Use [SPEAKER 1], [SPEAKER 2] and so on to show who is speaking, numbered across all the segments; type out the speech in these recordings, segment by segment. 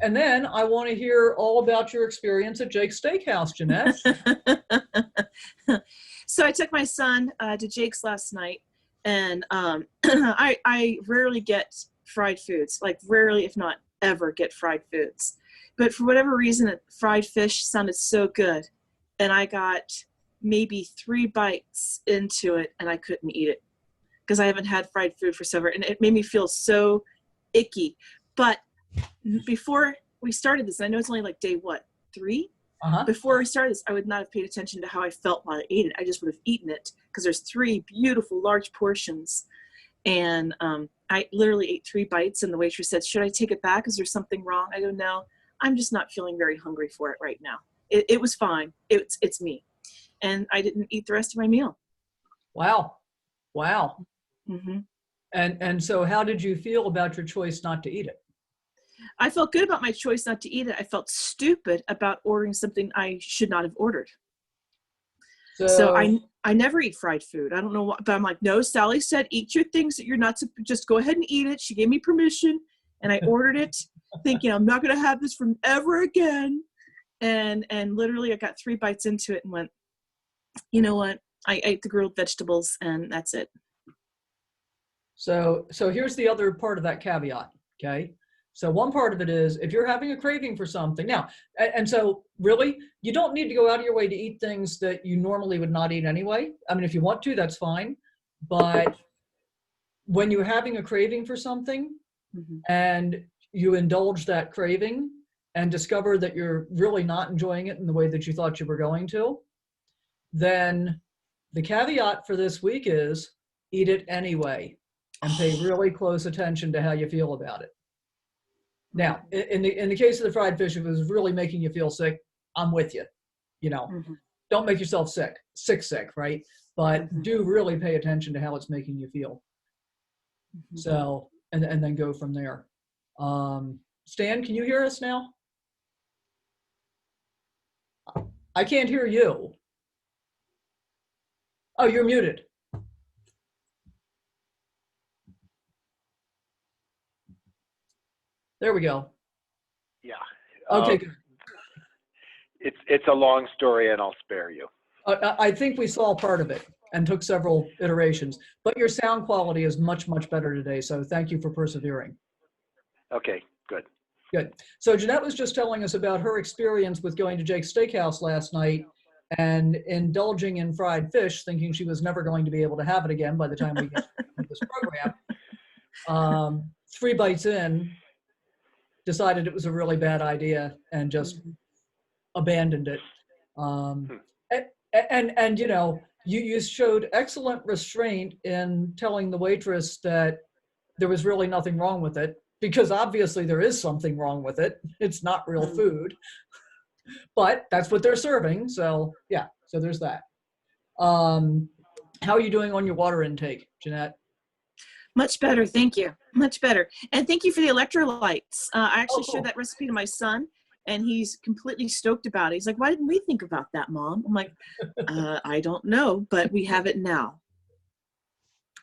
[SPEAKER 1] And then I want to hear all about your experience at Jake's Steakhouse, Jeanette.
[SPEAKER 2] So I took my son to Jake's last night, and I rarely get fried foods, like rarely, if not ever, get fried foods. But for whatever reason, fried fish sounded so good, and I got maybe 3 bites into it, and I couldn't eat it because I haven't had fried food for several, and it made me feel so icky. But before we started this, and I know it's only like day, 3? Before I started this, I would not have paid attention to how I felt while I ate it. I just would have eaten it because there's 3 beautiful large portions. And I literally ate 3 bites, and the waitress said, "Should I take it back? Is there something wrong?" I go, "No, I'm just not feeling very hungry for it right now." It was fine. It's me. And I didn't eat the rest of my meal.
[SPEAKER 1] Wow. Wow.
[SPEAKER 2] Mm-hmm.
[SPEAKER 1] And so how did you feel about your choice not to eat it?
[SPEAKER 2] I felt good about my choice not to eat it. I felt stupid about ordering something I should not have ordered. So I never eat fried food. I don't know what, but I'm like, no, Sally said, eat your things that you're not, just go ahead and eat it. She gave me permission, and I ordered it thinking I'm not going to have this from ever again. And literally I got 3 bites into it and went, you know what? I ate the grilled vegetables, and that's it.
[SPEAKER 1] So here's the other part of that caveat. Okay. So one part of it is if you're having a craving for something now, and so really, you don't need to go out of your way to eat things that you normally would not eat anyway. I mean, if you want to, that's fine. But when you're having a craving for something and you indulge that craving and discover that you're really not enjoying it in the way that you thought you were going to, then the caveat for this week is eat it anyway and pay really close attention to how you feel about it. Now, in the case of the fried fish, if it was really making you feel sick, I'm with you. You know, don't make yourself sick, right? But do really pay attention to how it's making you feel. So, and then go from there. Stan, can you hear us now? I can't hear you. Oh, you're muted. There we go.
[SPEAKER 3] Yeah.
[SPEAKER 1] Okay, good.
[SPEAKER 3] It's a long story, and I'll spare you.
[SPEAKER 1] I think we saw part of it and took several iterations, but your sound quality is much, much better today. So thank you for persevering.
[SPEAKER 3] Okay, good.
[SPEAKER 1] Good. So Jeanette was just telling us about her experience with going to Jake's Steakhouse last night and indulging in fried fish, thinking she was never going to be able to have it again by the time we get to this program. 3 bites in, decided it was a really bad idea and just abandoned it. And you know, you showed excellent restraint in telling the waitress that there was really nothing wrong with it, because obviously there is something wrong with it. It's not real food, but that's what they're serving. So yeah, so there's that. How are you doing on your water intake, Jeanette?
[SPEAKER 2] Much better, thank you. Much better. And thank you for the electrolytes. I actually
[SPEAKER 1] cool.
[SPEAKER 2] showed that recipe to my son, and he's completely stoked about it. He's like, "Why didn't we think about that, Mom?" I'm like, I don't know, but we have it now.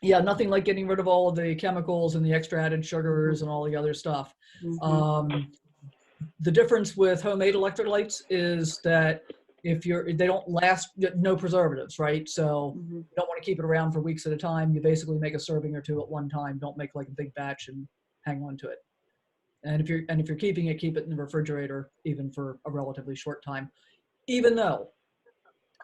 [SPEAKER 1] Yeah, nothing like getting rid of all of the chemicals and the extra added sugars and all the other stuff. The difference with homemade electrolytes is that they don't last, no preservatives, right? So you don't want to keep it around for weeks at a time. You basically make a serving or 2 at one time. Don't make like a big batch and hang on to it. And if you're keeping it, keep it in the refrigerator even for a relatively short time. Even though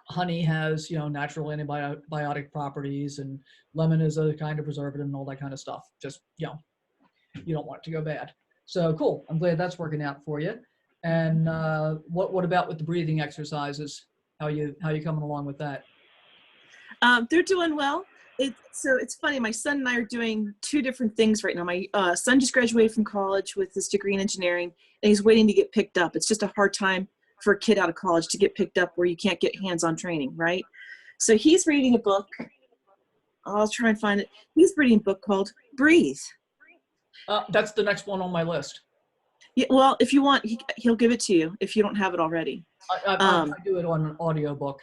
[SPEAKER 1] honey has, you know, natural antibiotic properties, and lemon is a kind of preservative and all that kind of stuff. Just, you know, you don't want it to go bad. So cool. I'm glad that's working out for you. And what about with the breathing exercises? How you coming along with that?
[SPEAKER 2] They're doing well. So it's funny. My son and I are doing 2 different things right now. My son just graduated from college with his degree in engineering, and he's waiting to get picked up. It's just a hard time for a kid out of college to get picked up where you can't get hands-on training, right? So he's reading a book. I'll try and find it. He's reading a book called Breathe.
[SPEAKER 1] That's the next one on my list.
[SPEAKER 2] Yeah, well, if you want, he'll give it to you if you don't have it already.
[SPEAKER 1] I do it on an audiobook.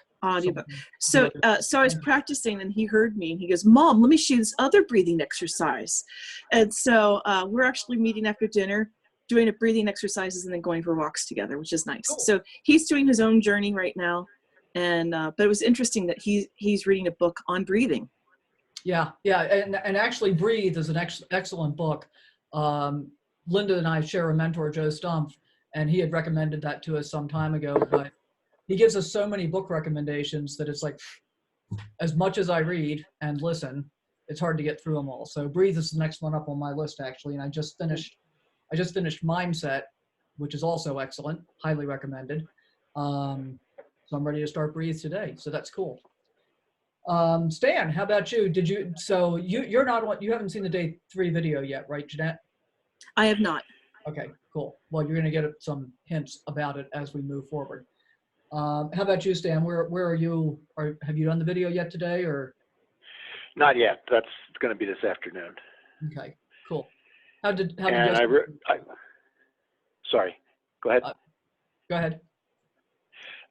[SPEAKER 2] So I was practicing, and he heard me, and he goes, "Mom, let me show you this other breathing exercise." And so we're actually meeting after dinner doing a breathing exercises and then going for walks together, which is nice.
[SPEAKER 1] Cool.
[SPEAKER 2] So he's doing his own journey right now. And, but it was interesting that he's reading a book on breathing.
[SPEAKER 1] Yeah, yeah, and actually, Breathe is an excellent book. Linda and I share a mentor, Joe Stumpf, and he had recommended that to us some time ago. But he gives us so many book recommendations that it's like, as much as I read and listen, it's hard to get through them all. So Breathe is the next one up on my list, actually, and I just finished Mindset, which is also excellent, highly recommended. So I'm ready to start Breathe today. So that's cool. Stan, how about you? You're not on, you haven't seen the day 3 video yet, right, Jeanette?
[SPEAKER 2] I have not.
[SPEAKER 1] Okay, cool. Well, you're going to get some hints about it as we move forward. How about you, Stan? Where are you? Have you done the video yet today, or?
[SPEAKER 3] Not yet. That's going to be this afternoon.
[SPEAKER 1] Okay, cool. How did
[SPEAKER 3] sorry, go ahead.
[SPEAKER 1] Go ahead.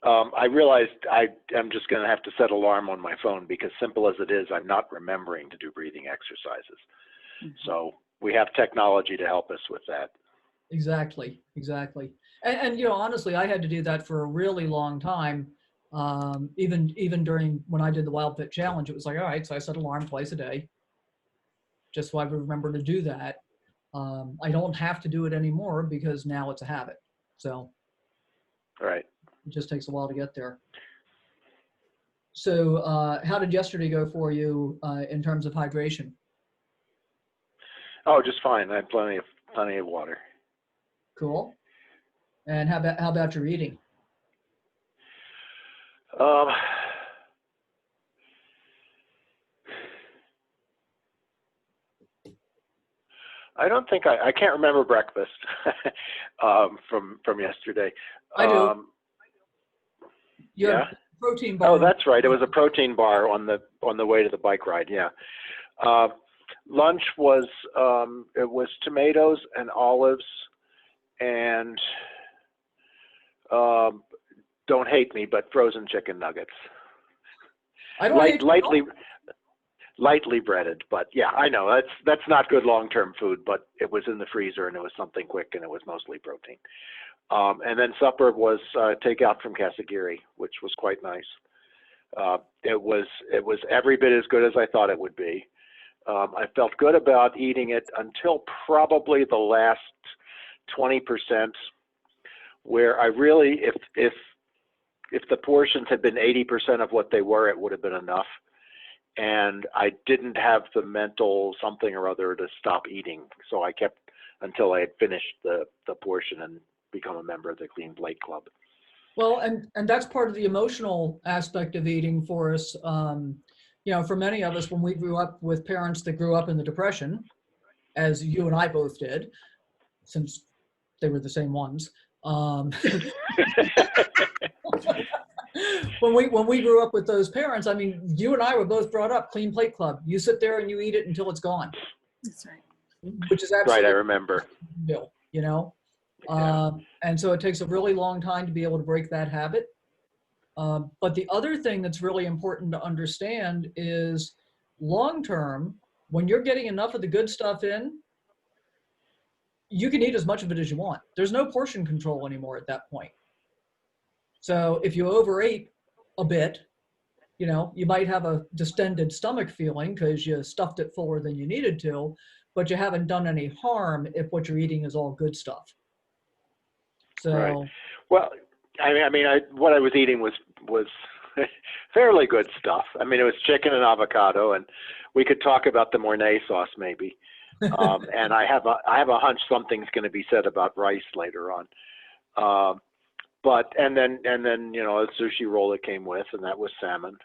[SPEAKER 3] I realized I am just going to have to set alarm on my phone because, simple as it is, I'm not remembering to do breathing exercises. Mm-hmm. So we have technology to help us with that.
[SPEAKER 1] Exactly. And you know, honestly, I had to do that for a really long time. Even during when I did the WildFit challenge, it was like, all right, so I set alarm twice a day, just so I would remember to do that. I don't have to do it anymore because now it's a habit. So.
[SPEAKER 3] Right.
[SPEAKER 1] It just takes a while to get there. So how did yesterday go for you in terms of hydration?
[SPEAKER 3] Oh, just fine. I had plenty of water.
[SPEAKER 1] Cool. And how about your eating?
[SPEAKER 3] I don't think I can't remember breakfast from yesterday.
[SPEAKER 1] I do.
[SPEAKER 3] Yeah.
[SPEAKER 1] Protein bar.
[SPEAKER 3] Oh, that's right. It was a protein bar on the way to the bike ride. Yeah. Lunch was it was tomatoes and olives and don't hate me, but frozen chicken nuggets.
[SPEAKER 1] I don't hate
[SPEAKER 3] lightly breaded, but yeah, I know that's not good long-term food, but it was in the freezer and it was something quick and it was mostly protein. And then supper was takeout from Casagiri, which was quite nice. It was every bit as good as I thought it would be. I felt good about eating it until probably the last 20%, where I really, if the portions had been 80% of what they were, it would have been enough. And I didn't have the mental something or other to stop eating, so I kept until I had finished the portion and become a member of the Clean Plate Club.
[SPEAKER 1] Well, and that's part of the emotional aspect of eating for us. You know, for many of us, when we grew up with parents that grew up in the Depression, as you and I both did, since they were the same ones. When we grew up with those parents, I mean, you and I were both brought up Clean Plate Club. You sit there and you eat it until it's gone.
[SPEAKER 2] That's right.
[SPEAKER 1] Which is absolutely
[SPEAKER 3] right. I remember.
[SPEAKER 1] Bill, you know.
[SPEAKER 3] Yeah.
[SPEAKER 1] And so it takes a really long time to be able to break that habit. But the other thing that's really important to understand is long term, when you're getting enough of the good stuff in, you can eat as much of it as you want. There's no portion control anymore at that point. So if you overate a bit, you know, you might have a distended stomach feeling because you stuffed it fuller than you needed to, but you haven't done any harm if what you're eating is all good stuff. So,
[SPEAKER 3] right. Well, what I was eating was fairly good stuff. I mean, it was chicken and avocado, and we could talk about the Mornay sauce maybe. And I have a hunch something's going to be said about rice later on. But and then you know, a sushi roll that came with, and that was salmon,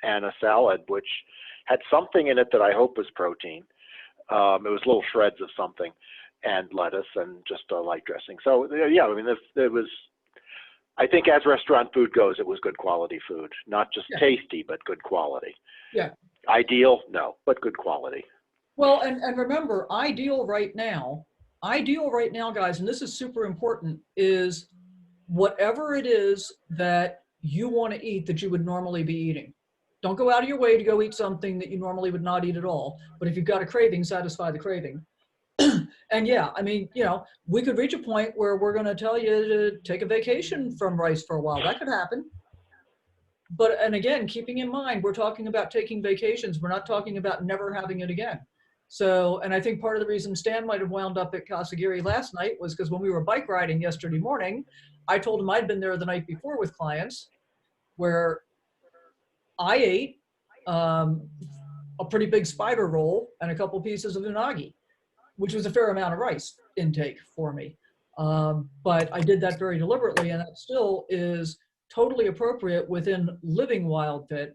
[SPEAKER 3] and a salad which had something in it that I hope was protein. It was little shreds of something, and lettuce, and just a light dressing. So yeah, I mean, it was. I think as restaurant food goes, it was good quality food, not just tasty, but good quality.
[SPEAKER 1] Yeah.
[SPEAKER 3] Ideal, no, but good quality.
[SPEAKER 1] Well, and remember, ideal right now, guys, and this is super important, is whatever it is that you want to eat that you would normally be eating. Don't go out of your way to go eat something that you normally would not eat at all. But if you've got a craving, satisfy the craving. And yeah, I mean, we could reach a point where we're going to tell you to take a vacation from rice for a while. That could happen. But, and again, keeping in mind, we're talking about taking vacations. We're not talking about never having it again. So, and I think part of the reason Stan might have wound up at Kasagiri last night was because when we were bike riding yesterday morning, I told him I'd been there the night before with clients where I ate a pretty big spider roll and a couple pieces of unagi, which was a fair amount of rice intake for me. But I did that very deliberately, and that still is totally appropriate within living WildFit,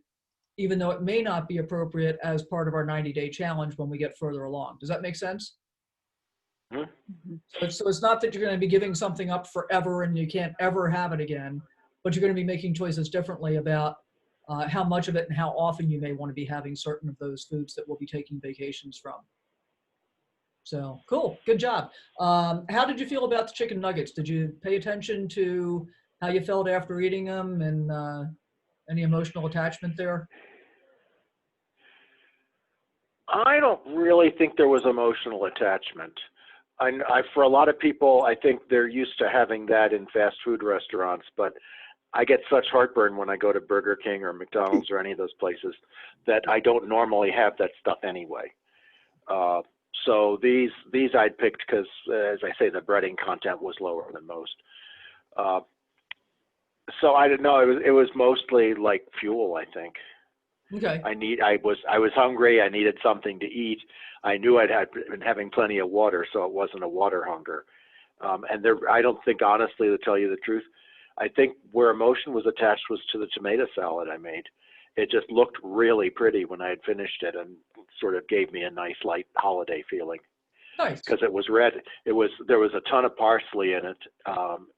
[SPEAKER 1] even though it may not be appropriate as part of our 90-day challenge when we get further along. Does that make sense?
[SPEAKER 3] Mm-hmm.
[SPEAKER 1] So it's not that you're going to be giving something up forever and you can't ever have it again, but you're going to be making choices differently about how much of it and how often you may want to be having certain of those foods that we'll be taking vacations from. So cool, good job. How did you feel about the chicken nuggets? Did you pay attention to how you felt after eating them, and any emotional attachment there?
[SPEAKER 3] I don't really think there was emotional attachment. For a lot of people, I think they're used to having that in fast food restaurants, but I get such heartburn when I go to Burger King or McDonald's or any of those places that I don't normally have that stuff anyway. So these I'd picked because, as I say, the breading content was lower than most. So I didn't know. It was mostly like fuel, I think.
[SPEAKER 1] Okay.
[SPEAKER 3] I was hungry. I needed something to eat. I knew I'd been having plenty of water, so it wasn't a water hunger. I don't think, honestly, to tell you the truth, I think where emotion was attached was to the tomato salad I made. It just looked really pretty when I had finished it, and sort of gave me a nice light holiday feeling.
[SPEAKER 1] Nice.
[SPEAKER 3] Because it was red. There was a ton of parsley in it,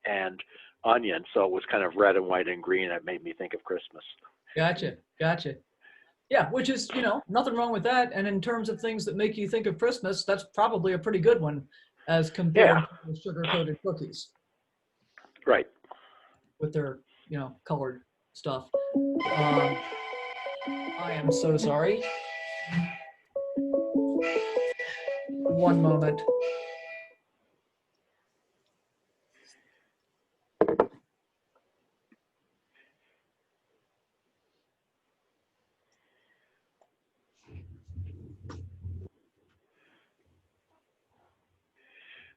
[SPEAKER 3] and onion, so it was kind of red and white and green. It made me think of Christmas.
[SPEAKER 1] Gotcha. Yeah, which is, nothing wrong with that. And in terms of things that make you think of Christmas, that's probably a pretty good one as compared to the sugar-coated cookies.
[SPEAKER 3] Right.
[SPEAKER 1] With their, colored stuff. I am so sorry. One moment.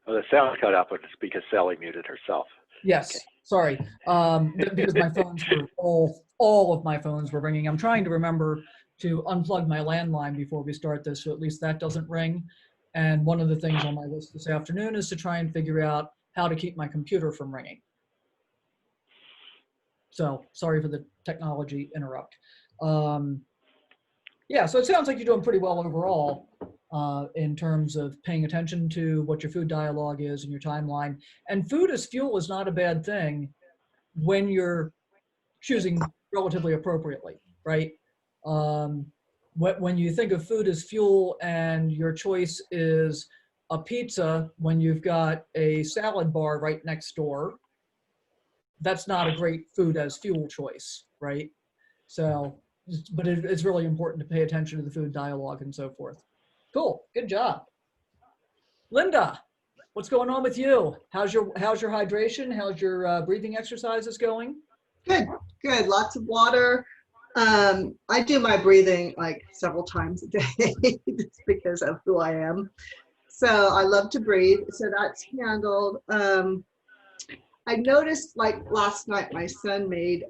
[SPEAKER 3] Well, the sound cut out, but it's because Sally muted herself.
[SPEAKER 1] Yes, okay. Sorry. Because my phones were all of my phones were ringing. I'm trying to remember to unplug my landline before we start this, so at least that doesn't ring. And one of the things on my list this afternoon is to try and figure out how to keep my computer from ringing. So sorry for the technology interrupt. Yeah, so it sounds like you're doing pretty well overall in terms of paying attention to what your food dialogue is and your timeline. And food as fuel is not a bad thing when you're choosing relatively appropriately, right? When you think of food as fuel and your choice is a pizza when you've got a salad bar right next door, that's not a great food as fuel choice, right? So, but it's really important to pay attention to the food dialogue and so forth. Cool, good job. Linda, what's going on with you? How's your hydration? How's your breathing exercises going?
[SPEAKER 4] Good. Lots of water. I do my breathing like several times a day just because of who I am. So I love to breathe. So that's handled. I noticed like last night, my son made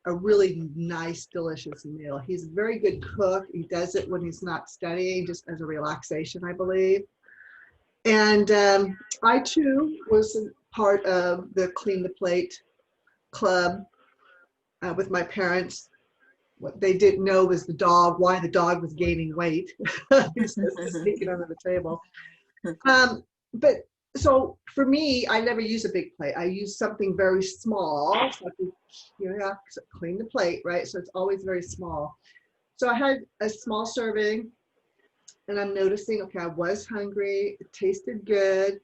[SPEAKER 4] a really nice, delicious meal. He's a very good cook. He does it when he's not studying, just as a relaxation, I believe. And I too was part of the Clean the Plate club with my parents. What they didn't know was why the dog was gaining weight. He's sneaking under the table. But so for me, I never use a big plate. I use something very small. So I can clean the plate, right? So it's always very small. So I had a small serving, and I'm noticing, okay, I was hungry. It tasted good.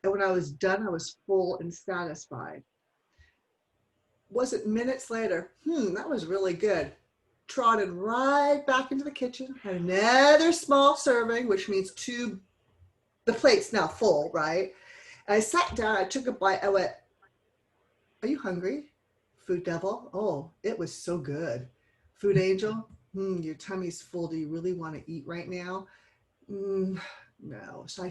[SPEAKER 4] And when I was done, I was full and satisfied. Wasn't minutes later, that was really good. Trotted right back into the kitchen, had another small serving, which means 2 the plate's now full, right? And I sat down, I took a bite, I went, are you hungry? Food devil? Oh, it was so good. Food angel? Your tummy's full. Do you really want to eat right now? No. So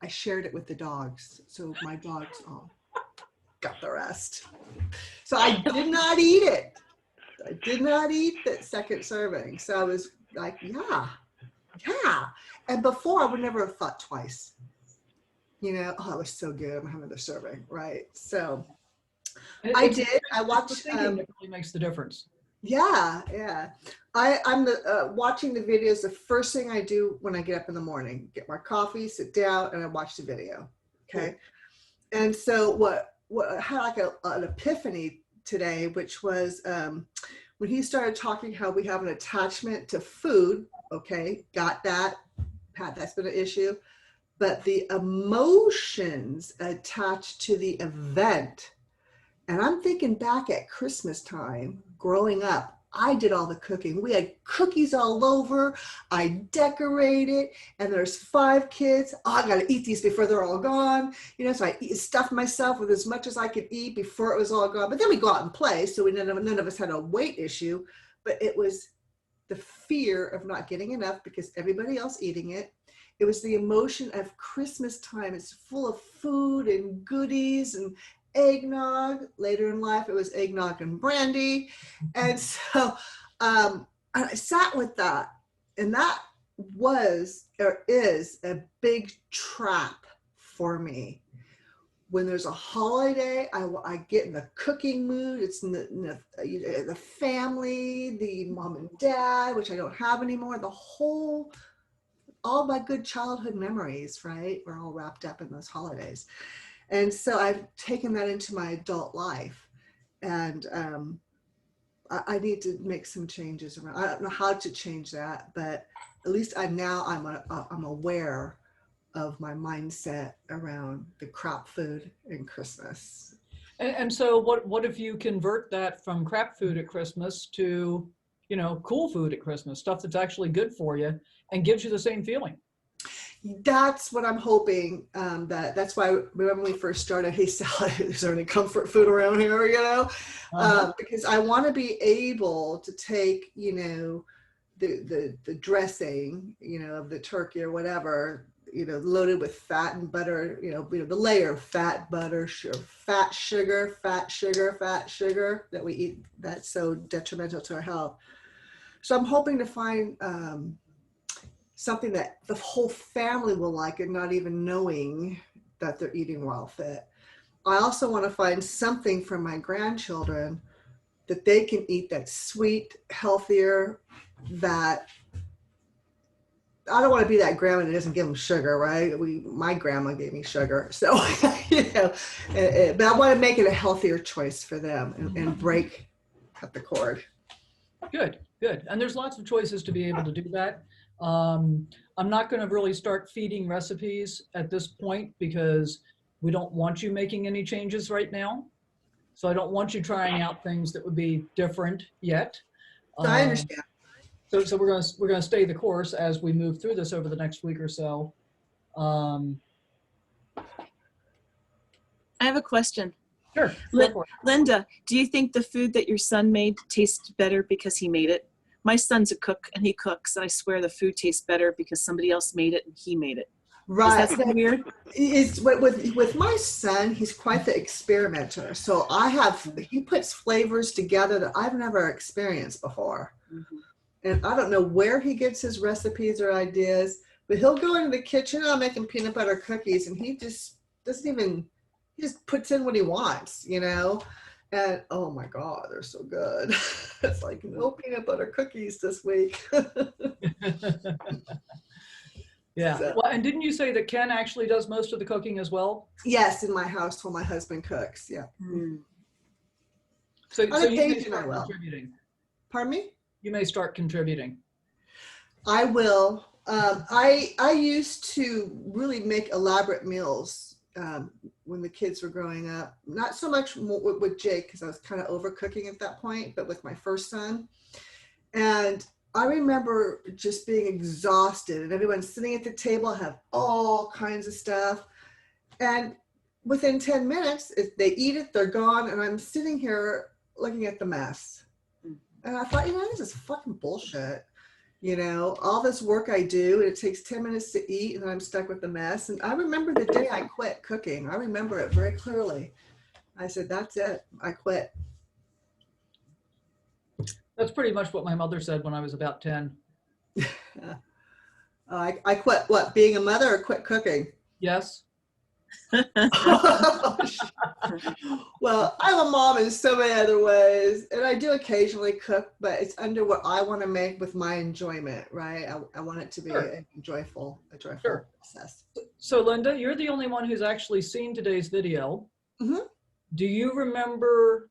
[SPEAKER 4] I shared it with the dogs. So my dogs got the rest. So I did not eat it. I did not eat that second serving. So I was like, yeah. And before I would never have thought twice. You know, oh, it was so good. I'm having another serving, right? So I did. I watched.
[SPEAKER 1] Thinking that really makes the difference.
[SPEAKER 4] Yeah. I'm watching the videos. The first thing I do when I get up in the morning, get my coffee, sit down, and I watch the video. Okay. Cool. And so what I had like an epiphany today, which was when he started talking how we have an attachment to food. Okay, got that. Pat, that's been an issue. But the emotions attached to the event. And I'm thinking back at Christmas time, growing up, I did all the cooking. We had cookies all over. I decorated, and there's 5 kids. Oh, I got to eat these before they're all gone. You know, so I stuffed myself with as much as I could eat before it was all gone. But then we go out and play, so none of us had a weight issue. But it was the fear of not getting enough because everybody else eating it. It was the emotion of Christmas time. It's full of food and goodies and eggnog. Later in life, it was eggnog and brandy. And so I sat with that. And that was or is a big trap for me. When there's a holiday, I get in the cooking mood. It's in the family, the mom and dad, which I don't have anymore. All my good childhood memories, right? We're all wrapped up in those holidays. And so I've taken that into my adult life. And I need to make some changes around. I don't know how to change that, but at least I'm aware of my mindset around the crap food and Christmas.
[SPEAKER 1] And so what if you convert that from crap food at Christmas to, you know, cool food at Christmas, stuff that's actually good for you and gives you the same feeling?
[SPEAKER 4] That's what I'm hoping. That's why when we first started, he said, is there any comfort food around here, you know? Because I want to be able to take, you know, the dressing, you know, of the turkey or whatever, you know, loaded with fat and butter, you know, the layer of fat, butter, fat sugar that we eat that's so detrimental to our health. So I'm hoping to find something that the whole family will like and not even knowing that they're eating WildFit. I also want to find something for my grandchildren that they can eat that's sweet, healthier, that I don't want to be that grandma that doesn't give them sugar, right? My grandma gave me sugar. So, you know, but I want to make it a healthier choice for them and cut the cord.
[SPEAKER 1] Good. And there's lots of choices to be able to do that. I'm not going to really start feeding recipes at this point because we don't want you making any changes right now. So I don't want you trying out things that would be different yet.
[SPEAKER 4] I understand.
[SPEAKER 1] So we're gonna stay the course as we move through this over the next week or so.
[SPEAKER 2] I have a question.
[SPEAKER 1] Sure.
[SPEAKER 2] Linda, do you think the food that your son made tastes better because he made it? My son's a cook and he cooks, and I swear the food tastes better because somebody else made it and he made it.
[SPEAKER 4] Right.
[SPEAKER 2] Is that so weird?
[SPEAKER 4] It's with my son, he's quite the experimenter. So he puts flavors together that I've never experienced before. Mm-hmm. And I don't know where he gets his recipes or ideas, but he'll go into the kitchen, I'm making peanut butter cookies, and he just he just puts in what he wants, you know? And oh my God, they're so good. It's like no peanut butter cookies this week.
[SPEAKER 1] Yeah.
[SPEAKER 4] So.
[SPEAKER 1] Well, and didn't you say that Ken actually does most of the cooking as well?
[SPEAKER 4] Yes, in my house while my husband cooks. Yeah.
[SPEAKER 1] Mm. So you may start contributing.
[SPEAKER 4] Pardon me?
[SPEAKER 1] You may start contributing.
[SPEAKER 4] I will. I used to really make elaborate meals when the kids were growing up. Not so much with Jake because I was kind of overcooking at that point, but with my first son. And I remember just being exhausted, and everyone sitting at the table have all kinds of stuff. And within 10 minutes, if they eat it, they're gone. And I'm sitting here looking at the mess. And I thought, this is fucking bullshit. All this work I do, and it takes 10 minutes to eat, and then I'm stuck with the mess. And I remember the day I quit cooking. I remember it very clearly. I said, that's it. I quit.
[SPEAKER 1] That's pretty much what my mother said when I was about 10.
[SPEAKER 4] I quit what? Being a mother, or quit cooking?
[SPEAKER 1] Yes.
[SPEAKER 4] Well, I'm a mom in so many other ways, and I do occasionally cook, but it's under what I want to make with my enjoyment, right? I want it to be a joyful
[SPEAKER 1] Sure.
[SPEAKER 4] process.
[SPEAKER 1] So Linda, you're the only one who's actually seen today's video.
[SPEAKER 4] Mm-hmm.
[SPEAKER 1] Do you remember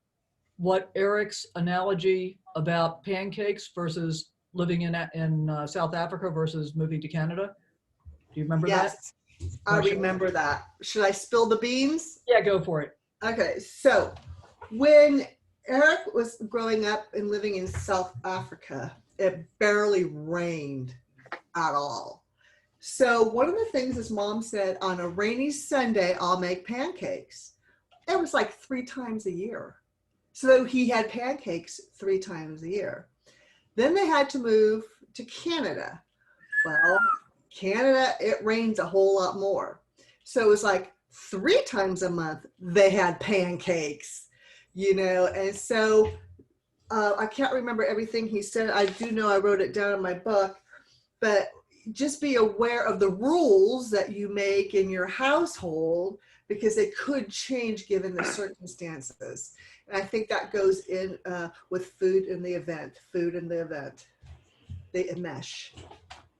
[SPEAKER 1] what Eric's analogy about pancakes versus living in South Africa versus moving to Canada? Do you remember that?
[SPEAKER 4] Yes, I remember that. Should I spill the beans?
[SPEAKER 1] Yeah, go for it.
[SPEAKER 4] Okay, so when Eric was growing up and living in South Africa, it barely rained at all. So one of the things his mom said, on a rainy Sunday, I'll make pancakes. It was like 3 times a year. So he had pancakes 3 times a year. Then they had to move to Canada. Well, Canada, it rains a whole lot more. So it was like 3 times a month they had pancakes, and so I can't remember everything he said. I do know I wrote it down in my book, but just be aware of the rules that you make in your household, because they could change given the circumstances. And I think that goes in with food in the event, they enmesh.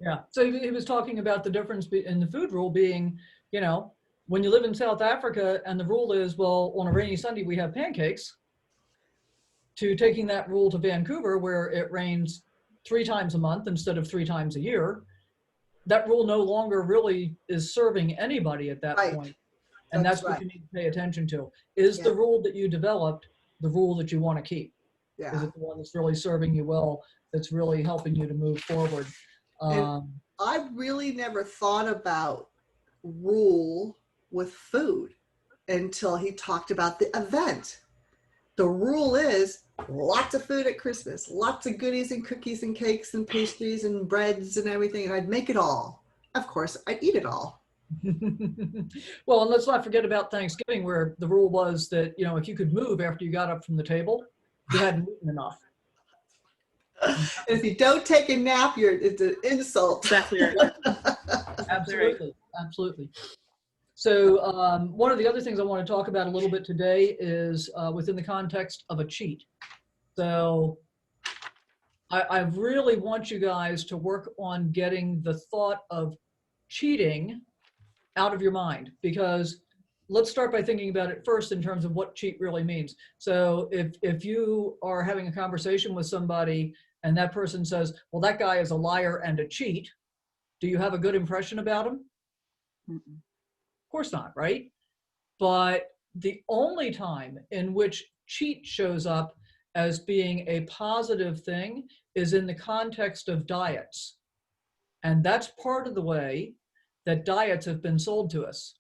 [SPEAKER 1] Yeah. So he was talking about the difference in the food rule being, when you live in South Africa and the rule is, well, on a rainy Sunday, we have pancakes, to taking that rule to Vancouver, where it rains 3 times a month instead of 3 times a year, that rule no longer really is serving anybody at that point. And that's what you need to pay attention to. Is the rule that you developed the rule that you want to keep?
[SPEAKER 4] Yeah.
[SPEAKER 1] Is it the one that's really serving you well, that's really helping you to move forward?
[SPEAKER 4] I really never thought about rule with food until he talked about the event. The rule is lots of food at Christmas, lots of goodies and cookies and cakes and pastries and breads and everything, and I'd make it all. Of course, I'd eat it all.
[SPEAKER 1] Well, and let's not forget about Thanksgiving, where the rule was that, if you could move after you got up from the table, you hadn't eaten enough.
[SPEAKER 4] And if you don't take a nap, it's an insult.
[SPEAKER 2] Exactly right.
[SPEAKER 1] Absolutely. Absolutely. So one of the other things I want to talk about a little bit today is within the context of a cheat. So I really want you guys to work on getting the thought of cheating out of your mind, because let's start by thinking about it first in terms of what cheat really means. So if you are having a conversation with somebody and that person says, well, that guy is a liar and a cheat, do you have a good impression about him?
[SPEAKER 2] Mm-mm.
[SPEAKER 1] Of course not, right? But the only time in which cheat shows up as being a positive thing is in the context of diets. And that's part of the way that diets have been sold to us.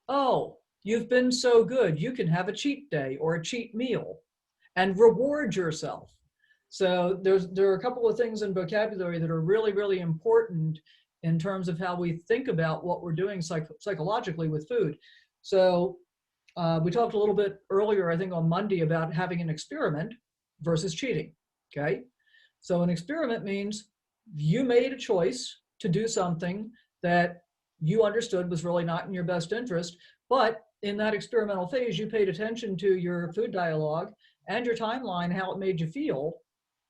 [SPEAKER 1] Oh, you've been so good, you can have a cheat day or a cheat meal and reward yourself. So there are a couple of things in vocabulary that are really, really important in terms of how we think about what we're doing psychologically with food. So we talked a little bit earlier, I think on Monday, about having an experiment versus cheating, okay? So an experiment means you made a choice to do something that you understood was really not in your best interest, but in that experimental phase, you paid attention to your food dialogue and your timeline, how it made you feel.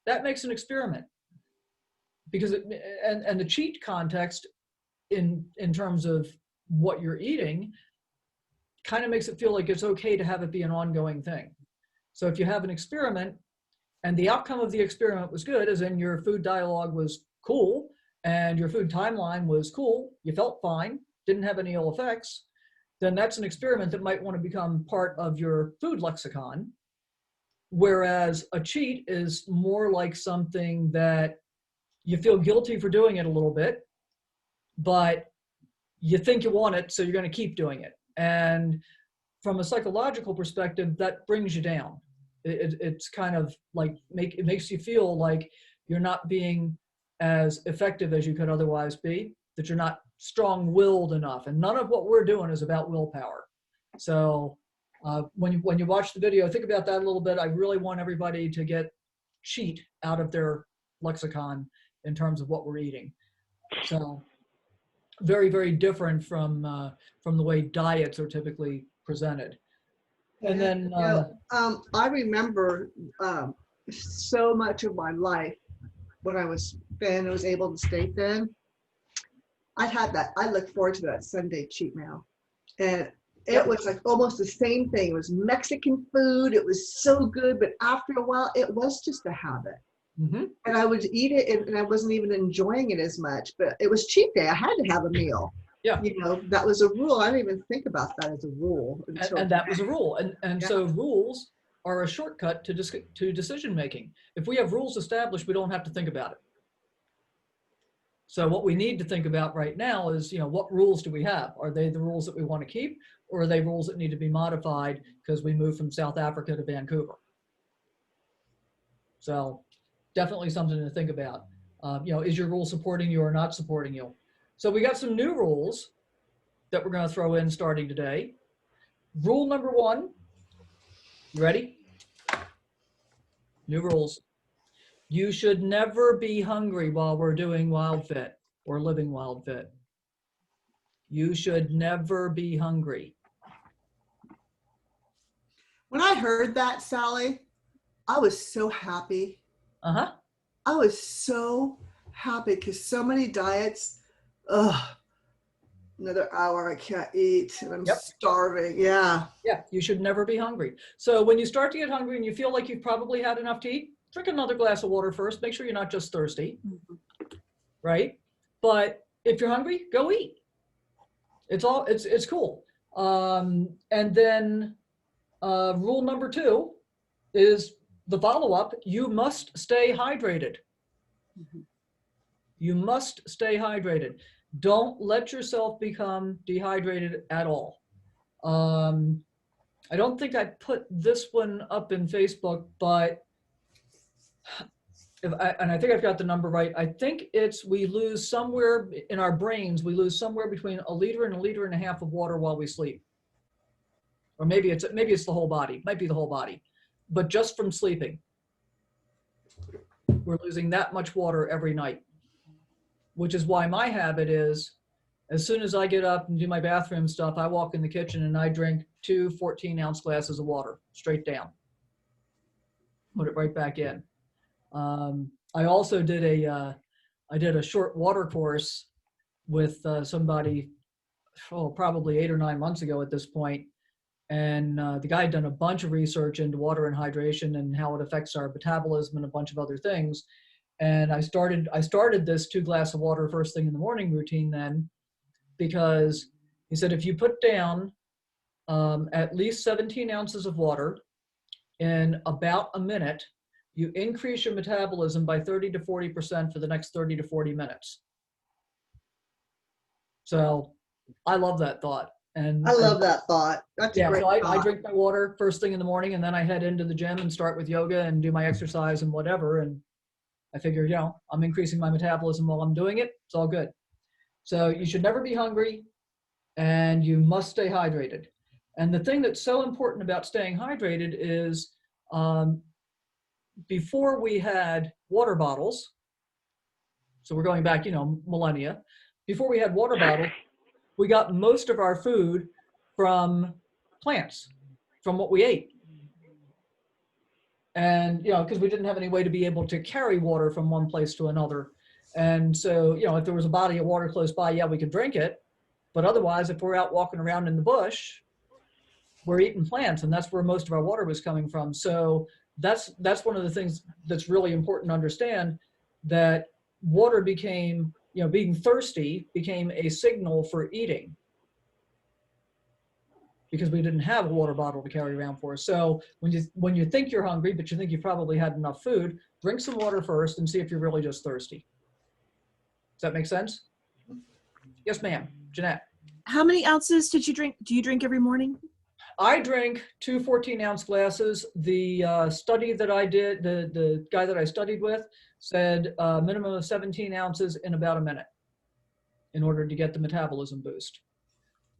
[SPEAKER 1] That makes an experiment. Because and the cheat context in terms of what you're eating kind of makes it feel like it's okay to have it be an ongoing thing. So if you have an experiment and the outcome of the experiment was good, as in your food dialogue was cool and your food timeline was cool, you felt fine, didn't have any ill effects, then that's an experiment that might want to become part of your food lexicon. Whereas a cheat is more like something that you feel guilty for doing it a little bit, but you think you want it, so you're going to keep doing it. And from a psychological perspective, that brings you down. It's kind of like it makes you feel like you're not being as effective as you could otherwise be, that you're not strong-willed enough. And none of what we're doing is about willpower. So when you watch the video, think about that a little bit. I really want everybody to get cheat out of their lexicon in terms of what we're eating. So very, very different from the way diets are typically presented. And then
[SPEAKER 4] I remember so much of my life when I was thin, I was able to stay thin. I look forward to that Sunday cheat meal, and it was like almost the same thing. It was Mexican food. It was so good, but after a while, it was just a habit.
[SPEAKER 1] Mm-hmm.
[SPEAKER 4] And I would eat it, and I wasn't even enjoying it as much. But it was cheat day. I had to have a meal.
[SPEAKER 1] Yeah.
[SPEAKER 4] You know, that was a rule. I didn't even think about that as a rule.
[SPEAKER 1] And that was a rule. And
[SPEAKER 4] Yeah.
[SPEAKER 1] so rules are a shortcut to decision making. If we have rules established, we don't have to think about it. So what we need to think about right now is, what rules do we have? Are they the rules that we want to keep, or are they rules that need to be modified because we moved from South Africa to Vancouver? So definitely something to think about. Is your rule supporting you or not supporting you? So we got some new rules that we're going to throw in starting today. Rule number 1, you ready? New rules. You should never be hungry while we're doing WildFit or living WildFit. You should never be hungry.
[SPEAKER 4] When I heard that, Sally, I was so happy.
[SPEAKER 1] Uh-huh.
[SPEAKER 4] I was so happy because so many diets, another hour I can't eat and I'm starving. Yeah.
[SPEAKER 1] Yeah, you should never be hungry. So when you start to get hungry and you feel like you've probably had enough to eat, drink another glass of water first. Make sure you're not just thirsty, right? But if you're hungry, go eat. It's cool. And then rule number 2 is the follow-up. You must stay hydrated. You must stay hydrated. Don't let yourself become dehydrated at all. I don't think I put this one up in Facebook, but and I think I've got the number right. I think we lose somewhere in our brains, we lose somewhere between 1 liter and 1.5 liters of water while we sleep. Or maybe it's the whole body, might be the whole body, but just from sleeping, we're losing that much water every night, which is why my habit is, as soon as I get up and do my bathroom stuff, I walk in the kitchen and I drink 2 14-ounce glasses of water straight down. Put it right back in. I also did a short water course with somebody, probably 8 or 9 months ago at this point. And the guy had done a bunch of research into water and hydration and how it affects our metabolism and a bunch of other things. And I started this 2 glass of water first thing in the morning routine then, because he said, if you put down at least 17 ounces of water in about a minute, you increase your metabolism by 30 to 40% for the next 30 to 40 minutes. So I love that thought. And
[SPEAKER 4] I love that thought. That's a great
[SPEAKER 1] so I
[SPEAKER 4] thought.
[SPEAKER 1] drink my water first thing in the morning, and then I head into the gym and start with yoga and do my exercise and whatever. And I figure, I'm increasing my metabolism while I'm doing it. It's all good. So you should never be hungry, and you must stay hydrated. And the thing that's so important about staying hydrated is before we had water bottles, so we're going back, millennia, before we had water bottles, we got most of our food from plants, from what we ate. And, because we didn't have any way to be able to carry water from one place to another. And so, if there was a body of water close by, we could drink it. But otherwise, if we're out walking around in the bush, we're eating plants, and that's where most of our water was coming from. So that's one of the things that's really important to understand, that water became, being thirsty became a signal for eating, because we didn't have a water bottle to carry around for us. So when you think you're hungry, but you think you probably had enough food, drink some water first and see if you're really just thirsty. Does that make sense? Yes, ma'am. Jeanette.
[SPEAKER 2] How many ounces did you drink? Do you drink every morning?
[SPEAKER 1] I drink 2 14-ounce glasses. The study that I did, the guy that I studied with said a minimum of 17 ounces in about a minute in order to get the metabolism boost.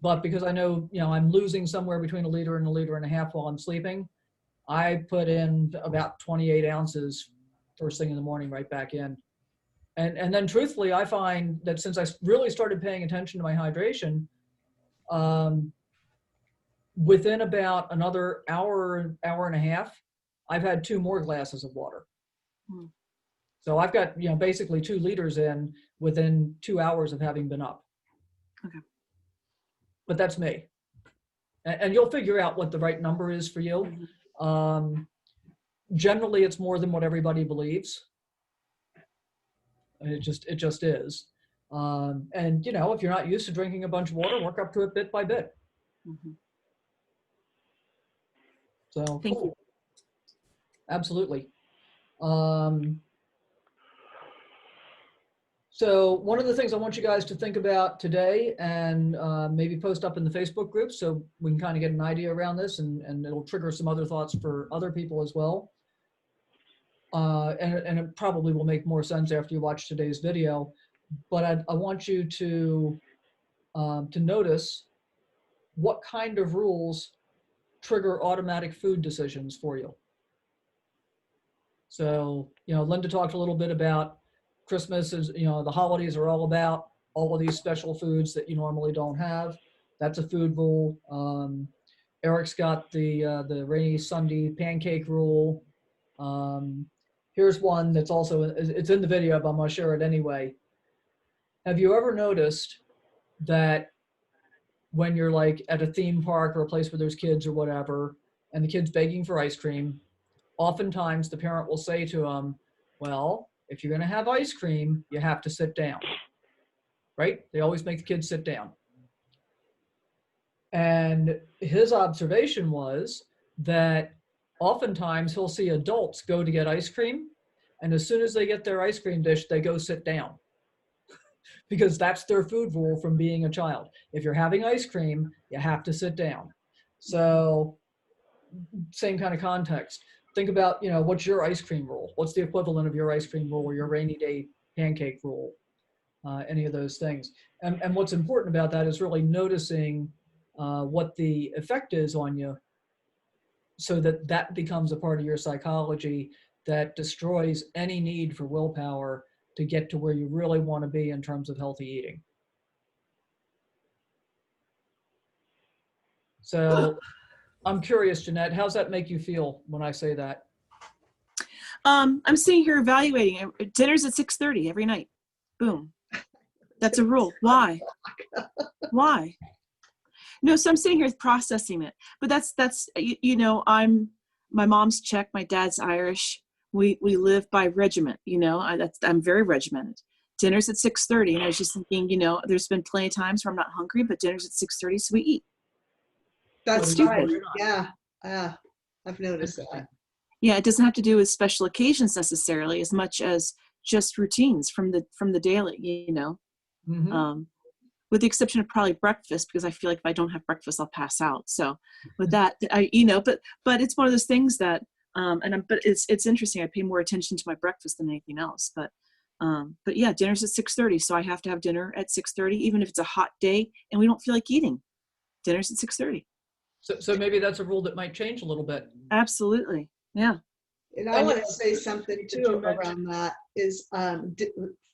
[SPEAKER 1] But because I know, I'm losing somewhere between 1 liter and 1.5 liters while I'm sleeping, I put in about 28 ounces first thing in the morning right back in. And then truthfully, I find that since I really started paying attention to my hydration, within about another hour and a half, I've had 2 more glasses of water. So I've got, basically 2 liters in within 2 hours of having been up.
[SPEAKER 2] Okay.
[SPEAKER 1] But that's me. And you'll figure out what the right number is for you. Generally, it's more than what everybody believes. It just is. And, if you're not used to drinking a bunch of water, work up to it bit by bit. So
[SPEAKER 2] Thank you.
[SPEAKER 1] Absolutely. So one of the things I want you guys to think about today, and maybe post up in the Facebook group so we can kind of get an idea around this, and it'll trigger some other thoughts for other people as well. And it probably will make more sense after you watch today's video. But I want you to notice what kind of rules trigger automatic food decisions for you. So, Linda talked a little bit about Christmas is, the holidays are all about all of these special foods that you normally don't have. That's a food rule. Eric's got the rainy Sunday pancake rule. Here's one that's also, it's in the video, but I'm gonna share it anyway. Have you ever noticed that when you're like at a theme park or a place where there's kids or whatever, and the kid's begging for ice cream, oftentimes the parent will say to them, well, if you're gonna have ice cream, you have to sit down, right? They always make the kids sit down. And his observation was that oftentimes he'll see adults go to get ice cream, and as soon as they get their ice cream dish, they go sit down. Because that's their food rule from being a child. If you're having ice cream, you have to sit down. So same kind of context. Think about, what's your ice cream rule? What's the equivalent of your ice cream rule or your rainy day pancake rule? Any of those things. And what's important about that is really noticing what the effect is on you, so that becomes a part of your psychology that destroys any need for willpower to get to where you really want to be in terms of healthy eating. So I'm curious, Jeanette, how's that make you feel when I say that?
[SPEAKER 2] I'm sitting here evaluating. Dinner's at 6:30 every night. Boom. That's a rule. Why? Why? No, so I'm sitting here processing it. But that's my mom's Czech, my dad's Irish. We live by regiment, I'm very regimented. Dinner's at 6:30, and I was just thinking, there's been plenty of times where I'm not hungry, but dinner's at 6:30, so we eat.
[SPEAKER 4] That's
[SPEAKER 1] stupid.
[SPEAKER 4] Right. Yeah. I've noticed that.
[SPEAKER 2] Yeah, it doesn't have to do with special occasions necessarily, as much as just routines from the daily, with the exception of probably breakfast, because I feel like if I don't have breakfast, I'll pass out. So with that, but it's one of those things that, but it's interesting. I pay more attention to my breakfast than anything else. But yeah, dinner's at 6:30, so I have to have dinner at 6:30, even if it's a hot day and we don't feel like eating. Dinner's at 6:30.
[SPEAKER 1] So maybe that's a rule that might change a little bit.
[SPEAKER 2] Absolutely, yeah.
[SPEAKER 4] And I want to say something too around that is,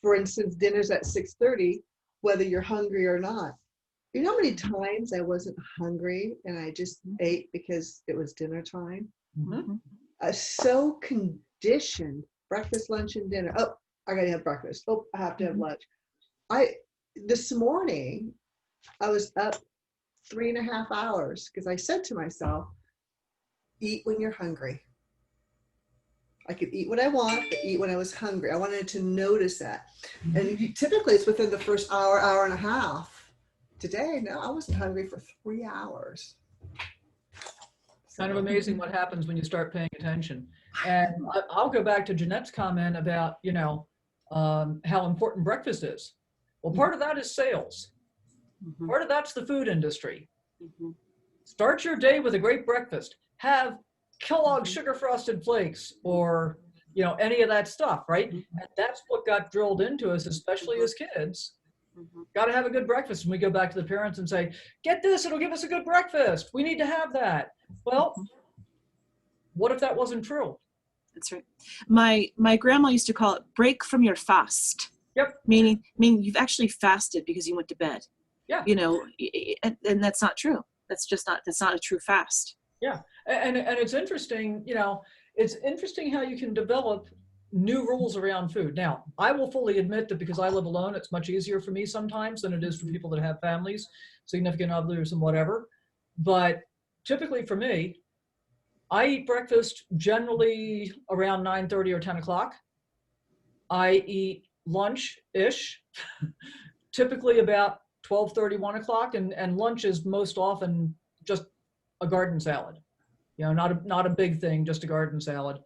[SPEAKER 4] for instance, dinner's at 6:30, whether you're hungry or not. You know how many times I wasn't hungry and I just ate because it was dinner time?
[SPEAKER 1] Mm-hmm.
[SPEAKER 4] So conditioned, breakfast, lunch, and dinner. Oh, I gotta have breakfast. Oh, I have to have lunch. This morning, I was up 3.5 hours because I said to myself, eat when you're hungry. I could eat what I want, but eat when I was hungry. I wanted to notice that. And typically it's within the first hour and a half. Today, no, I wasn't hungry for 3 hours.
[SPEAKER 1] Kind of amazing what happens when you start paying attention. And I'll go back to Jeanette's comment about, how important breakfast is. Well, part of that is sales.
[SPEAKER 2] Mhm.
[SPEAKER 1] Part of that's the food industry.
[SPEAKER 2] Mhm.
[SPEAKER 1] Start your day with a great breakfast. Have Kellogg's
[SPEAKER 2] Mhm.
[SPEAKER 1] Sugar Frosted Flakes or, any of that stuff, right?
[SPEAKER 2] Mhm.
[SPEAKER 1] And that's what got drilled into us, especially as kids.
[SPEAKER 2] Mhm.
[SPEAKER 1] Got to have a good breakfast. And we go back to the parents and say, get this, it'll give us a good breakfast. We need to have that. Well, what if that wasn't true?
[SPEAKER 2] That's right. My grandma used to call it break from your fast.
[SPEAKER 1] Yep.
[SPEAKER 2] Meaning you've actually fasted because you went to bed.
[SPEAKER 1] Yeah.
[SPEAKER 2] And that's not true. That's not a true fast.
[SPEAKER 1] Yeah. And it's interesting, it's interesting how you can develop new rules around food. Now, I will fully admit that because I live alone, it's much easier for me sometimes than it is for people that have families, significant others and whatever. But typically for me, I eat breakfast generally around 9:30 or 10 o'clock. I eat lunch-ish, typically about 12:30, 1 o'clock, and lunch is most often just a garden salad. Not a big thing, just a garden salad.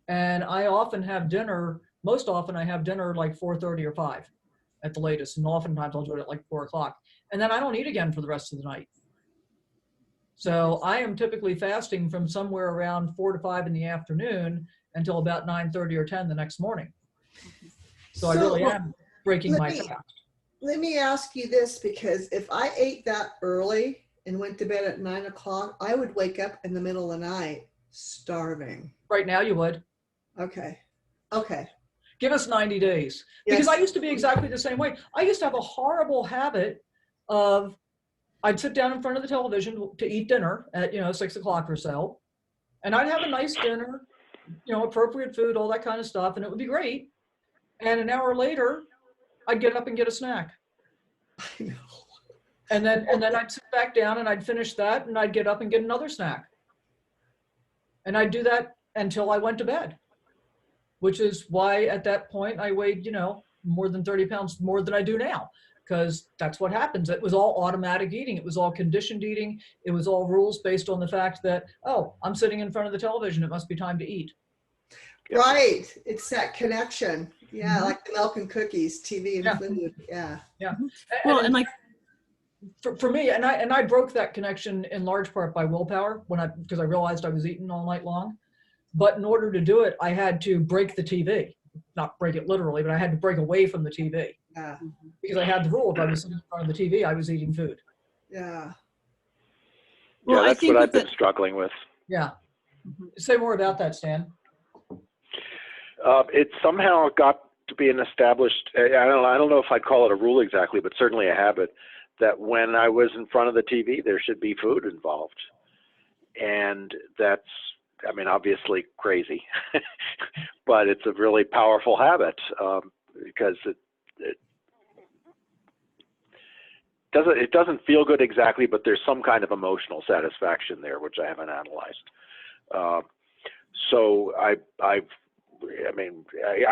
[SPEAKER 1] And I often have dinner, most often I have dinner like 4:30 or 5 at the latest. And oftentimes I'll do it at like 4 o'clock. And then I don't eat again for the rest of the night. So I am typically fasting from somewhere around 4 to 5 in the afternoon until about 9:30 or 10 the next morning. So I really am breaking my fast.
[SPEAKER 4] Let me ask you this, because if I ate that early and went to bed at 9 o'clock, I would wake up in the middle of the night starving.
[SPEAKER 1] Right now you would.
[SPEAKER 4] Okay.
[SPEAKER 1] Give us 90 days.
[SPEAKER 4] Yes.
[SPEAKER 1] Because I used to be exactly the same way. I used to have a horrible habit of, I'd sit down in front of the television to eat dinner at, 6 o'clock or so. And I'd have a nice dinner, appropriate food, all that kind of stuff. And it would be great. And an hour later, I'd get up and get a snack.
[SPEAKER 4] I know.
[SPEAKER 1] And then I'd sit back down and I'd finish that and I'd get up and get another snack. And I'd do that until I went to bed, which is why at that point I weighed, more than 30 pounds more than I do now, because that's what happens. It was all automatic eating. It was all conditioned eating. It was all rules based on the fact that, oh, I'm sitting in front of the television. It must be time to eat.
[SPEAKER 3] Yep.
[SPEAKER 4] Right. It's that connection. Yeah.
[SPEAKER 1] Mhm.
[SPEAKER 4] Like the milk and cookies, TV and
[SPEAKER 1] Yeah.
[SPEAKER 4] food. Yeah.
[SPEAKER 1] Yeah.
[SPEAKER 2] Well, and like,
[SPEAKER 1] for me, and I broke that connection in large part by willpower because I realized I was eating all night long. But in order to do it, I had to break the TV. Not break it literally, but I had to break away from the TV
[SPEAKER 4] Yeah.
[SPEAKER 1] because I had the rule: if I was sitting in front of the TV, I was eating food.
[SPEAKER 4] Yeah.
[SPEAKER 2] well,
[SPEAKER 3] Yeah,
[SPEAKER 2] I
[SPEAKER 3] that's
[SPEAKER 2] think
[SPEAKER 3] what
[SPEAKER 2] with
[SPEAKER 3] I've been struggling with.
[SPEAKER 1] Yeah.
[SPEAKER 2] Mhm.
[SPEAKER 1] Say more about that, Stan.
[SPEAKER 3] It somehow got to be an established, I don't know if I'd call it a rule exactly, but certainly a habit, that when I was in front of the TV, there should be food involved. And that's, obviously crazy, but it's a really powerful habit because it doesn't feel good exactly, but there's some kind of emotional satisfaction there, which I haven't analyzed. So I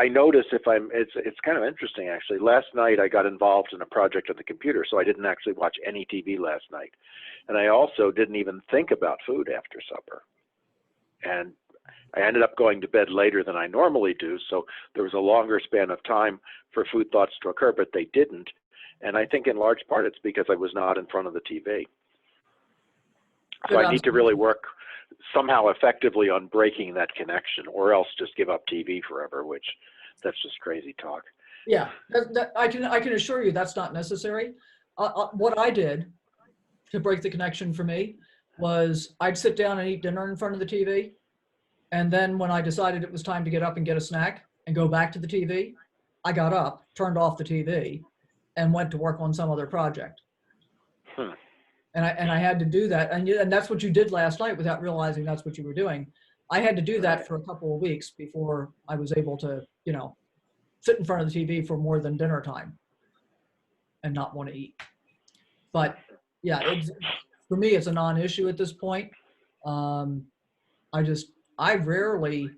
[SPEAKER 3] notice it's kind of interesting actually. Last night I got involved in a project on the computer, so I didn't actually watch any TV last night. And I also didn't even think about food after supper. And I ended up going to bed later than I normally do, so there was a longer span of time for food thoughts to occur, but they didn't. And I think in large part it's because I was not in front of the TV. So I need to really work somehow effectively on breaking that connection, or else just give up TV forever, which that's just crazy talk.
[SPEAKER 1] Yeah, I can assure you that's not necessary. What I did to break the connection for me was I'd sit down and eat dinner in front of the TV. And then when I decided it was time to get up and get a snack and go back to the TV, I got up, turned off the TV, and went to work on some other project. And I had to do that. And that's what you did last night without realizing that's what you were doing. I had to do that for a couple of weeks before I was able to, sit in front of the TV for more than dinner time and not want to eat. But yeah, for me, it's a non-issue at this point. I rarely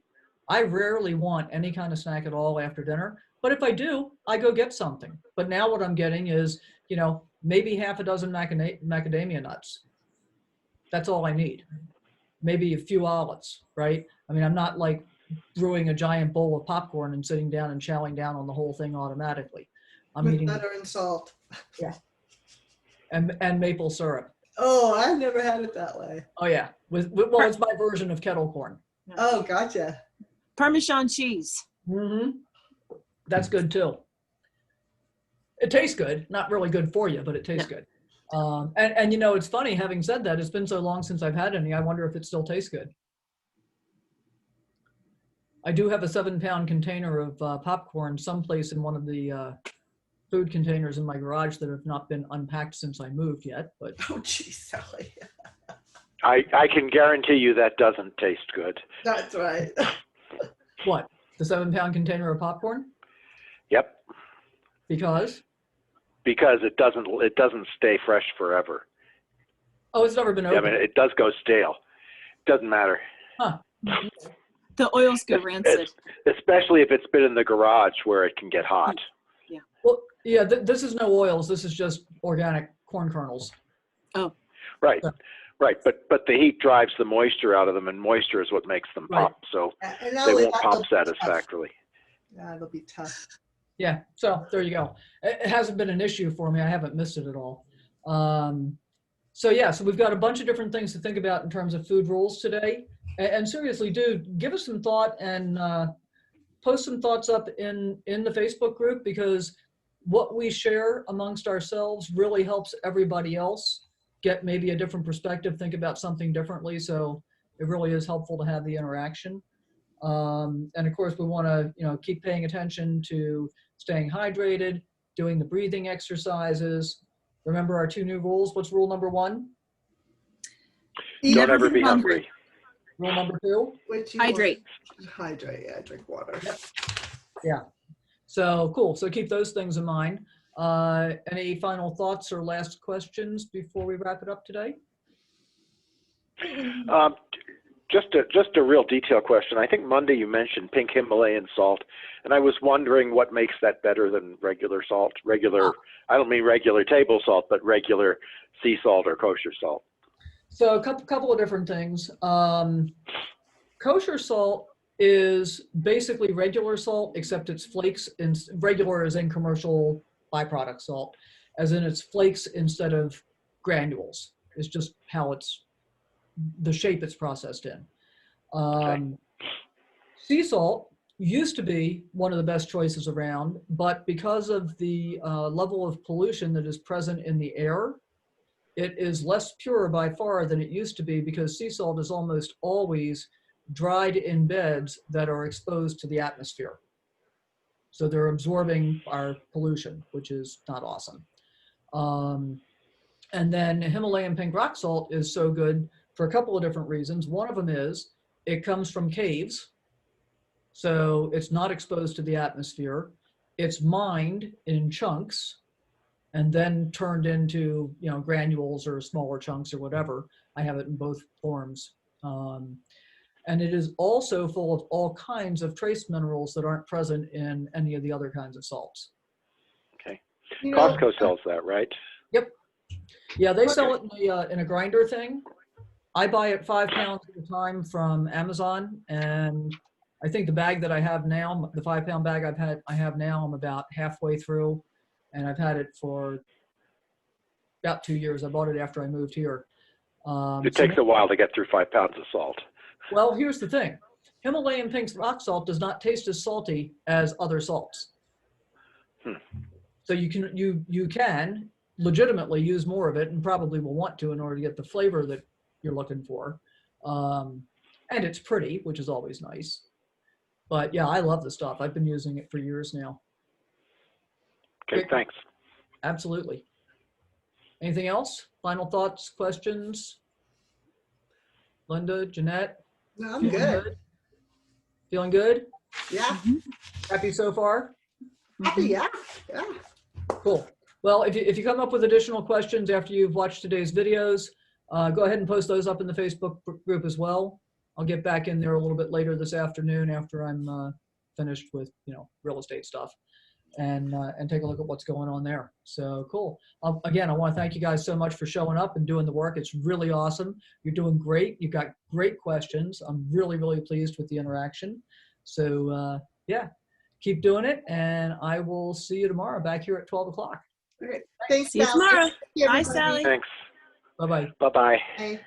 [SPEAKER 1] want any kind of snack at all after dinner. But if I do, I go get something. But now what I'm getting is, maybe half a dozen macadamia nuts. That's all I need. Maybe a few olives, right? I'm not like brewing a giant bowl of popcorn and sitting down and chowing down on the whole thing automatically. I'm
[SPEAKER 4] With
[SPEAKER 1] eating,
[SPEAKER 4] butter and salt.
[SPEAKER 1] and maple syrup.
[SPEAKER 4] Oh, I've never had it that way.
[SPEAKER 1] Oh yeah, well, it's my version of kettle corn.
[SPEAKER 4] Oh, gotcha.
[SPEAKER 2] Parmesan cheese.
[SPEAKER 1] Mm-hmm. That's good too. It tastes good. Not really good for you, but it tastes good. And you know, it's funny, having said that, it's been so long since I've had any, I wonder if it still tastes good. I do have a 7-pound container of popcorn someplace in one of the food containers in my garage that have not been unpacked since I moved yet, but
[SPEAKER 4] Oh, geez, Sally.
[SPEAKER 3] I can guarantee you that doesn't taste good.
[SPEAKER 4] That's right.
[SPEAKER 1] what? The 7-pound container of popcorn?
[SPEAKER 3] Yep,
[SPEAKER 1] Because?
[SPEAKER 3] because it doesn't stay fresh forever.
[SPEAKER 1] Oh, it's never been
[SPEAKER 3] I mean,
[SPEAKER 1] opened.
[SPEAKER 3] it does go stale. Doesn't matter.
[SPEAKER 1] Huh.
[SPEAKER 2] The oils go rancid.
[SPEAKER 3] Especially if it's been in the garage where it can get hot.
[SPEAKER 1] Well, yeah, this is no oils. This is just organic corn kernels.
[SPEAKER 3] Right,
[SPEAKER 1] Yeah.
[SPEAKER 3] right. But the heat drives the moisture out of them, and moisture is what makes them
[SPEAKER 1] Right.
[SPEAKER 3] pop. So
[SPEAKER 4] And
[SPEAKER 3] they
[SPEAKER 4] only
[SPEAKER 3] won't
[SPEAKER 4] that,
[SPEAKER 3] pop
[SPEAKER 4] they'll be tough.
[SPEAKER 3] satisfactorily.
[SPEAKER 4] Yeah, it'll be tough.
[SPEAKER 1] Yeah, so there you go. It hasn't been an issue for me. I haven't missed it at all. So yeah, so we've got a bunch of different things to think about in terms of food rules today. And seriously, dude, give us some thought and post some thoughts up in the Facebook group, because what we share amongst ourselves really helps everybody else get maybe a different perspective, think about something differently. So it really is helpful to have the interaction. And of course, we want to, keep paying attention to staying hydrated, doing the breathing exercises. Remember our 2 new rules. What's rule number 1?
[SPEAKER 4] Eat
[SPEAKER 3] Don't
[SPEAKER 2] Never
[SPEAKER 3] ever
[SPEAKER 2] be
[SPEAKER 3] be hungry.
[SPEAKER 1] Rule number 2?
[SPEAKER 4] what you
[SPEAKER 2] Hydrate.
[SPEAKER 4] want. Hydrate, yeah, drink water.
[SPEAKER 1] Yeah. So cool. So keep those things in mind. Any final thoughts or last questions before we wrap it up today?
[SPEAKER 3] Just a real detailed question. I think Monday you mentioned pink Himalayan salt, and I was wondering what makes that better than regular salt. I don't mean regular table salt, but regular sea salt or kosher salt.
[SPEAKER 1] So a couple of different things. Kosher salt is basically regular salt, except it's flakes, and regular is in commercial byproduct salt, as in it's flakes instead of granules. It's just how the shape it's processed in. Sea salt used to be one of the best choices around, but because of the level of pollution that is present in the air, it is less pure by far than it used to be, because sea salt is almost always dried in beds that are exposed to the atmosphere. So they're absorbing our pollution, which is not awesome. And then Himalayan pink rock salt is so good for a couple of different reasons. One of them is it comes from caves, so it's not exposed to the atmosphere. It's mined in chunks and then turned into granules or smaller chunks or whatever. I have it in both forms. And it is also full of all kinds of trace minerals that aren't present in any of the other kinds of salts.
[SPEAKER 3] Okay.
[SPEAKER 4] You know,
[SPEAKER 3] Costco sells that, right?
[SPEAKER 1] Yep. Yeah, they sell it in a grinder thing. I buy it 5 pounds at a time from Amazon, and I think the bag that I have now, the 5-pound bag I have now, I'm about halfway through, and I've had it for about 2 years. I bought it after I moved here.
[SPEAKER 3] It takes a while to get through 5 pounds of salt.
[SPEAKER 1] Well, here's the thing. Himalayan pink rock salt does not taste as salty as other salts. So you can legitimately use more of it, and probably will want to in order to get the flavor that you're looking for. And it's pretty, which is always nice. But yeah, I love the stuff. I've been using it for years now.
[SPEAKER 3] Okay, thanks.
[SPEAKER 1] Absolutely. Anything else? Final thoughts, questions? Linda, Jeanette?
[SPEAKER 4] No, I'm
[SPEAKER 1] feeling
[SPEAKER 4] good.
[SPEAKER 1] Feeling good?
[SPEAKER 4] Yeah.
[SPEAKER 1] Happy so far?
[SPEAKER 4] Happy, yeah. Yeah.
[SPEAKER 1] Cool. Well, if you come up with additional questions after you've watched today's videos, go ahead and post those up in the Facebook group as well. I'll get back in there a little bit later this afternoon after I'm finished with real estate stuff. and take a look at what's going on there. So cool. Again, I want to thank you guys so much for showing up and doing the work. It's really awesome. You're doing great. You've got great questions. I'm really, really pleased with the interaction. So yeah, keep doing it. And I will see you tomorrow back here at 12 o'clock.
[SPEAKER 4] Okay. Thanks,
[SPEAKER 2] See you
[SPEAKER 4] Sally.
[SPEAKER 2] tomorrow.
[SPEAKER 4] Thank you,
[SPEAKER 2] Bye,
[SPEAKER 4] everybody.
[SPEAKER 2] Sally.
[SPEAKER 3] Thanks.
[SPEAKER 1] Bye-bye.
[SPEAKER 3] Bye-bye.
[SPEAKER 4] Bye.